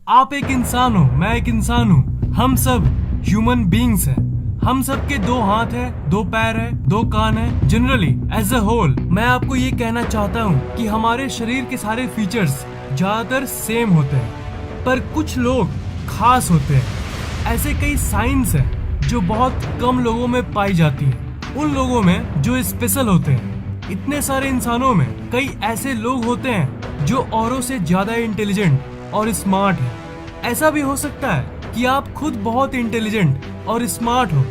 आप एक इंसान हो, मैं एक इंसान हूँ, हम सब ह्यूमन बींग्स हैं। हम सब के दो हाथ है, दो पैर है, दो कान है। जनरली एज अ होल मैं आपको ये कहना चाहता हूँ कि हमारे शरीर के सारे फीचर्स ज्यादातर सेम होते हैं, पर कुछ लोग खास होते हैं। ऐसे कई साइंस हैं जो बहुत कम लोगों में पाई जाती है, उन लोगों में जो स्पेशल होते हैं। इतने सारे इंसानों में कई ऐसे लोग होते हैं जो औरों से ज्यादा इंटेलिजेंट और स्मार्ट है। ऐसा भी हो सकता है कि आप खुद बहुत इंटेलिजेंट और स्मार्ट हो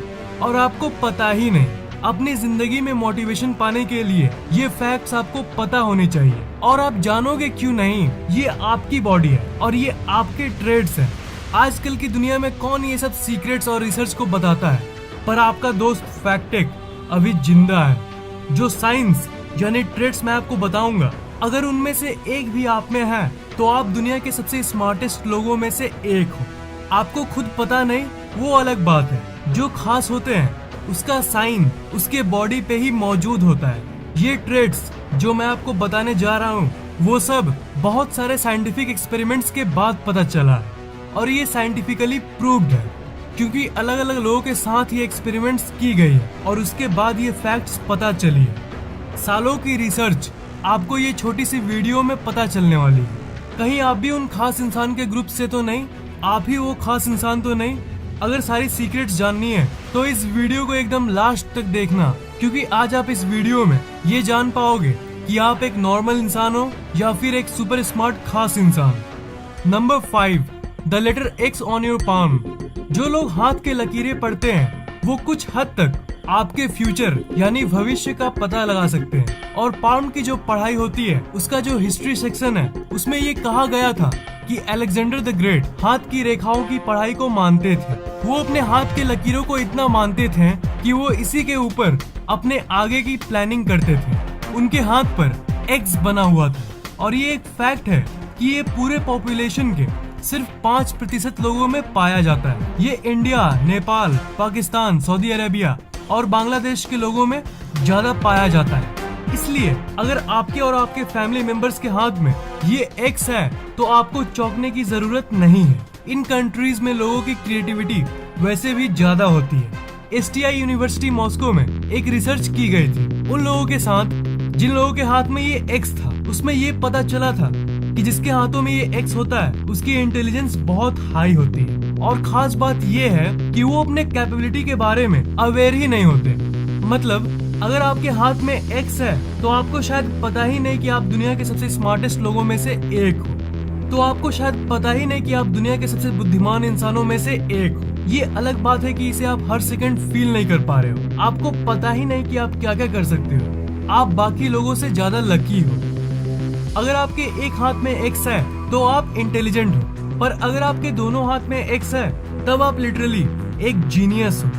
और आपको पता ही नहीं। अपनी जिंदगी में मोटिवेशन पाने के लिए ये फैक्ट्स आपको पता होने चाहिए, और आप जानोगे क्यों नहीं। ये आपकी बॉडी है और ये आपके ट्रेड्स हैं। आजकल की दुनिया में कौन ये सब सीक्रेट्स और रिसर्च को बताता है, पर आपका दोस्त फैक्टेक अभी जिंदा है। जो साइंस यानी ट्रेड्स मैं आपको बताऊंगा, अगर उनमें से एक भी आप में है तो आप दुनिया के सबसे स्मार्टेस्ट लोगों में से एक हो। आपको खुद पता नहीं वो अलग बात है। जो खास होते हैं उसका साइन उसके बॉडी पे ही मौजूद होता है। ये ट्रेड्स जो मैं आपको बताने जा रहा हूँ वो सब बहुत सारे साइंटिफिक एक्सपेरिमेंट्स के बाद पता चला है, और ये साइंटिफिकली प्रूव्ड है क्योंकि अलग अलग लोगों के साथ ये एक्सपेरिमेंट्स की गई है और उसके बाद ये फैक्ट्स पता चली है। सालों की रिसर्च आपको ये छोटी सी वीडियो में पता चलने वाली है। कहीं आप भी उन खास इंसान के ग्रुप से तो नहीं, आप ही वो खास इंसान तो नहीं। अगर सारी सीक्रेट्स जाननी है तो इस वीडियो को एकदम लास्ट तक देखना, क्योंकि आज आप इस वीडियो में ये जान पाओगे कि आप एक नॉर्मल इंसान हो या फिर एक सुपर स्मार्ट खास इंसान। Number 5, the letter X on your palm. जो लोग हाथ के लकीरें पढ़ते हैं वो कुछ हद तक आपके फ्यूचर यानी भविष्य का पता लगा सकते हैं। और पाम की जो पढ़ाई होती है उसका जो हिस्ट्री सेक्शन है उसमें ये कहा गया था कि अलेक्जेंडर द ग्रेट हाथ की रेखाओं की पढ़ाई को मानते थे। वो अपने हाथ के लकीरों को इतना मानते थे कि वो इसी के ऊपर अपने आगे की प्लानिंग करते थे। उनके हाथ पर एक्स बना हुआ था, और ये एक फैक्ट है कि ये पूरे पॉपुलेशन के सिर्फ 5% लोगों में पाया जाता है। ये India, Nepal, Pakistan, Saudi Arabia और बांग्लादेश के लोगों में ज्यादा पाया जाता है। इसलिए अगर आपके और आपके फैमिली मेंबर्स के हाथ में ये एक्स है तो आपको चौंकने की जरूरत नहीं है। इन कंट्रीज में लोगों की क्रिएटिविटी वैसे भी ज्यादा होती है। STI यूनिवर्सिटी मॉस्को में एक रिसर्च की गई थी उन लोगों के साथ जिन लोगों के हाथ में ये एक्स था। उसमें ये पता चला था कि जिसके हाथों में ये एक्स होता है उसकी इंटेलिजेंस बहुत हाई होती है, और खास बात ये है कि वो अपने कैपेबिलिटी के बारे में अवेयर ही नहीं होते। मतलब अगर आपके हाथ में एक्स है तो आपको शायद पता ही नहीं कि आप दुनिया के सबसे स्मार्टेस्ट लोगों में से एक हो, तो आपको शायद पता ही नहीं कि आप दुनिया के सबसे बुद्धिमान इंसानों में से एक हो। ये अलग बात है कि इसे आप हर सेकंड फील नहीं कर पा रहे हो। आपको पता ही नहीं कि आप क्या क्या कर सकते हो। आप बाकी लोगों से ज्यादा लकी हो। अगर आपके एक हाथ में एक्स है तो आप इंटेलिजेंट हो, पर अगर आपके दोनों हाथ में एक्स है तब आप लिटरली एक जीनियस हो।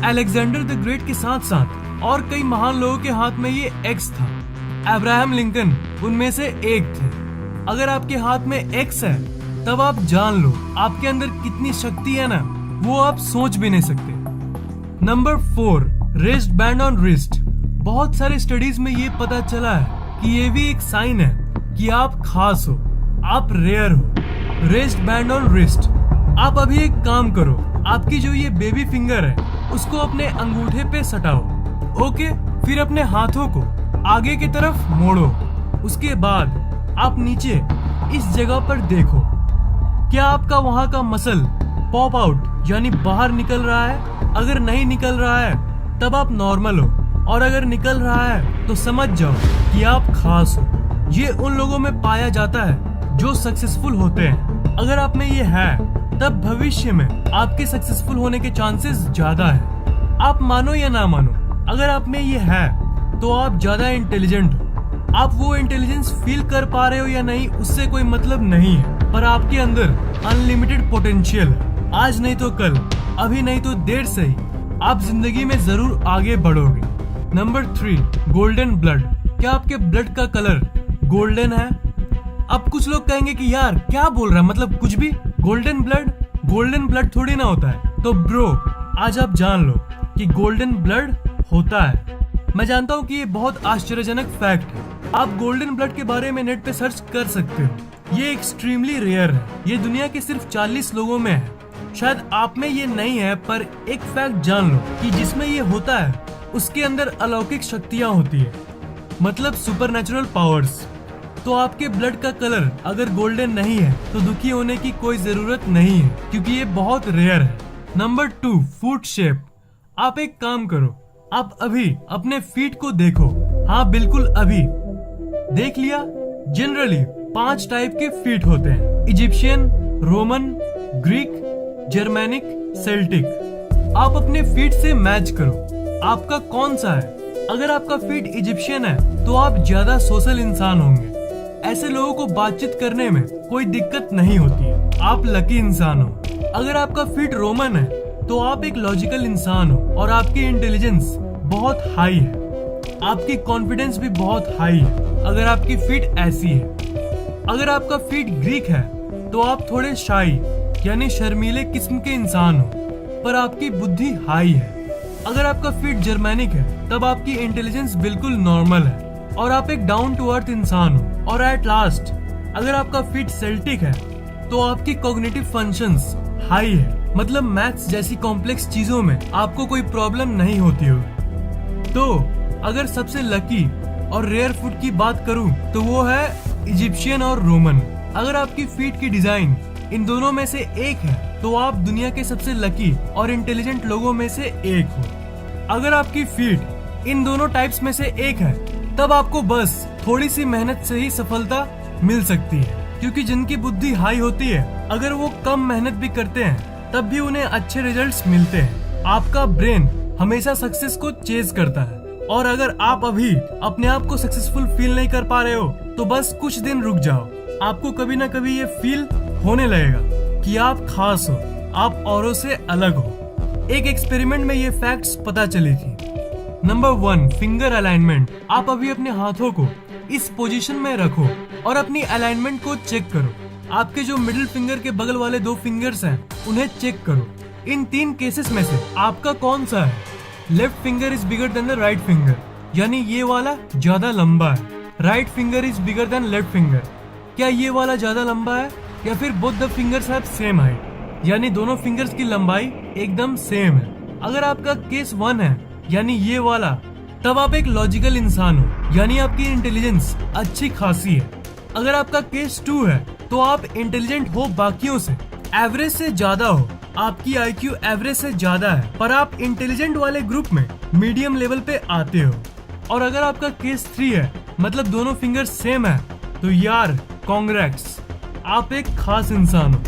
अलेक्जेंडर द ग्रेट के साथ साथ और कई महान लोगों के हाथ में ये एक्स था। अब्राहम लिंकन उनमें से एक थे। अगर आपके हाथ में एक्स है तब आप जान लो आपके अंदर कितनी शक्ति है ना, वो आप सोच भी नहीं सकते। Number 4, rest band on wrist. बहुत सारे स्टडीज में ये पता चला है कि ये भी एक साइन है कि आप खास हो, आप रेयर हो। Rest band on wrist. आप अभी एक काम करो, आपकी जो ये बेबी फिंगर है उसको अपने अंगूठे पे सटाओ। ओके, फिर अपने हाथों को आगे की तरफ मोड़ो। उसके बाद आप नीचे इस जगह पर देखो, क्या आपका वहां का मसल पॉप आउट यानी बाहर निकल रहा है? अगर नहीं निकल रहा है तब आप नॉर्मल हो, और अगर निकल रहा है तो समझ जाओ कि आप खास हो। ये उन लोगों में पाया जाता है जो सक्सेसफुल होते हैं। अगर आप में ये है तब भविष्य में आपके सक्सेसफुल होने के चांसेस ज्यादा है। आप मानो या ना मानो, अगर आप में ये है तो आप ज्यादा इंटेलिजेंट हो। आप वो इंटेलिजेंस फील कर पा रहे हो या नहीं उससे कोई मतलब नहीं है, पर आपके अंदर अनलिमिटेड पोटेंशियल है। आज नहीं तो कल, अभी नहीं तो देर से ही आप जिंदगी में जरूर आगे बढ़ोगे। Number 3, golden blood. क्या आपके ब्लड का कलर गोल्डन है? अब कुछ लोग कहेंगे कि यार क्या बोल रहा है, मतलब कुछ भी। गोल्डन ब्लड थोड़ी ना होता है। तो ब्रो, आज आप जान लो कि गोल्डन ब्लड होता है। मैं जानता हूँ कि ये बहुत आश्चर्यजनक फैक्ट है। आप गोल्डन ब्लड के बारे में नेट पे सर्च कर सकते हो। ये एक्सट्रीमली रेयर है। ये दुनिया के सिर्फ 40 लोगों में है। शायद आप में ये नहीं है, पर एक फैक्ट जान लो कि जिसमें ये होता है उसके अंदर अलौकिक शक्तियां होती है, मतलब सुपरनैचुरल पावर्स। तो आपके ब्लड का कलर अगर गोल्डन नहीं है तो दुखी होने की कोई जरूरत नहीं है, क्योंकि ये बहुत रेयर है। Number 2, foot shape. आप एक काम करो, आप अभी अपने फीट को देखो। हाँ बिल्कुल अभी देख लिया। जनरली 5 टाइप के फीट होते हैं: Egyptian, Roman, Greek, Germanic, Celtic. आप अपने फीट से मैच करो, आपका कौन सा है। अगर आपका फीट इजिप्शियन है तो आप ज्यादा सोशल इंसान होंगे। ऐसे लोगों को बातचीत करने में कोई दिक्कत नहीं होती है, आप लकी इंसान हो। अगर आपका फीट रोमन है तो आप एक लॉजिकल इंसान हो और आपकी इंटेलिजेंस बहुत हाई है, आपकी कॉन्फिडेंस भी बहुत हाई है अगर आपकी फीट ऐसी है। अगर आपका फीट ग्रीक है तो आप थोड़े शाई यानी शर्मीले किस्म के इंसान हो, पर आपकी बुद्धि हाई है। अगर आपका फीट जर्मेनिक है तब आपकी इंटेलिजेंस बिल्कुल नॉर्मल है और आप एक डाउन टू अर्थ इंसान हो। और एट लास्ट अगर आपका फीट सेल्टिक है तो आपकी कॉग्निटिव फंक्शंस हाई है, मतलब मैथ्स जैसी कॉम्प्लेक्स चीजों में आपको कोई प्रॉब्लम नहीं होती होगी। तो अगर सबसे लकी और रेयर फूड की बात करूं तो वो है इजिप्शियन और रोमन। अगर आपकी फीट की डिजाइन इन दोनों में से एक है तो आप दुनिया के सबसे लकी और इंटेलिजेंट लोगों में से एक हो। अगर आपकी फीट इन दोनों टाइप्स में से एक है तब आपको बस थोड़ी सी मेहनत से ही सफलता मिल सकती है, क्योंकि जिनकी बुद्धि हाई होती है अगर वो कम मेहनत भी करते हैं तब भी उन्हें अच्छे रिजल्ट्स मिलते हैं। आपका ब्रेन हमेशा सक्सेस को चेज करता है, और अगर आप अभी अपने आप को सक्सेसफुल फील नहीं कर पा रहे हो तो बस कुछ दिन रुक जाओ, आपको कभी ना कभी ये फील होने लगेगा कि आप खास हो, आप औरों से अलग हो। एक एक्सपेरिमेंट में ये फैक्ट्स पता चली थी। Number 1, finger alignment. आप अभी अपने हाथों को इस पोजीशन में रखो और अपनी अलाइनमेंट को चेक करो। आपके जो मिडिल फिंगर के बगल वाले 2 फिंगर्स हैं उन्हें चेक करो। इन 3 केसेस में से आपका कौन सा है? Left finger is bigger than the right finger, यानी ये वाला ज्यादा लंबा है। Right finger is bigger than left finger, क्या ये वाला ज्यादा लंबा है? या फिर both the fingers have same height, यानी दोनों फिंगर्स की लंबाई एकदम सेम है। अगर आपका केस 1 है यानी ये वाला, तब आप एक लॉजिकल इंसान हो, यानी आपकी इंटेलिजेंस अच्छी खासी है। अगर आपका केस 2 है तो आप इंटेलिजेंट हो बाकियों से, एवरेज से ज्यादा हो, आपकी IQ एवरेज से ज्यादा है, पर आप इंटेलिजेंट वाले ग्रुप में मीडियम लेवल पे आते हो। और अगर आपका केस 3 है, मतलब दोनों फिंगर्स सेम है, तो यार कांग्रेट्स, आप एक खास इंसान हो,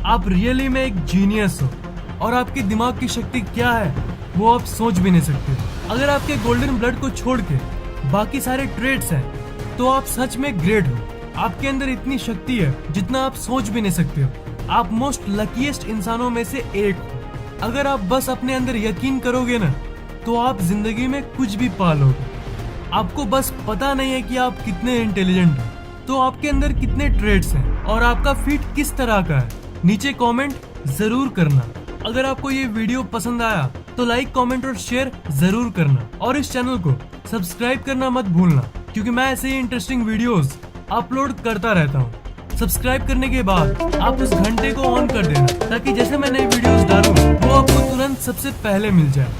आप रियली में एक जीनियस हो, और आपके दिमाग की शक्ति क्या है वो आप सोच भी नहीं सकते। अगर आपके गोल्डन ब्लड को छोड़ के बाकी सारे ट्रेड्स हैं तो आप सच में ग्रेट हो। आपके अंदर इतनी शक्ति है जितना आप सोच भी नहीं सकते हो। आप मोस्ट लकीएस्ट इंसानों में से एक हो। अगर आप बस अपने अंदर यकीन करोगे ना तो आप जिंदगी में कुछ भी पा लोगे। आपको बस पता नहीं है कि आप कितने इंटेलिजेंट हो, तो आपके अंदर कितने ट्रेड्स हैं और आपका फीट किस तरह का है, नीचे कमेंट जरूर करना। अगर आपको ये वीडियो पसंद आया तो लाइक, कमेंट और शेयर जरूर करना, और इस चैनल को सब्सक्राइब करना मत भूलना, क्योंकि मैं ऐसे ही इंटरेस्टिंग वीडियोस अपलोड करता रहता हूँ। सब्सक्राइब करने के बाद आप उस घंटे को ऑन कर देना, ताकि जैसे मैं नई वीडियोस डालूं वो आपको तुरंत सबसे पहले मिल जाए।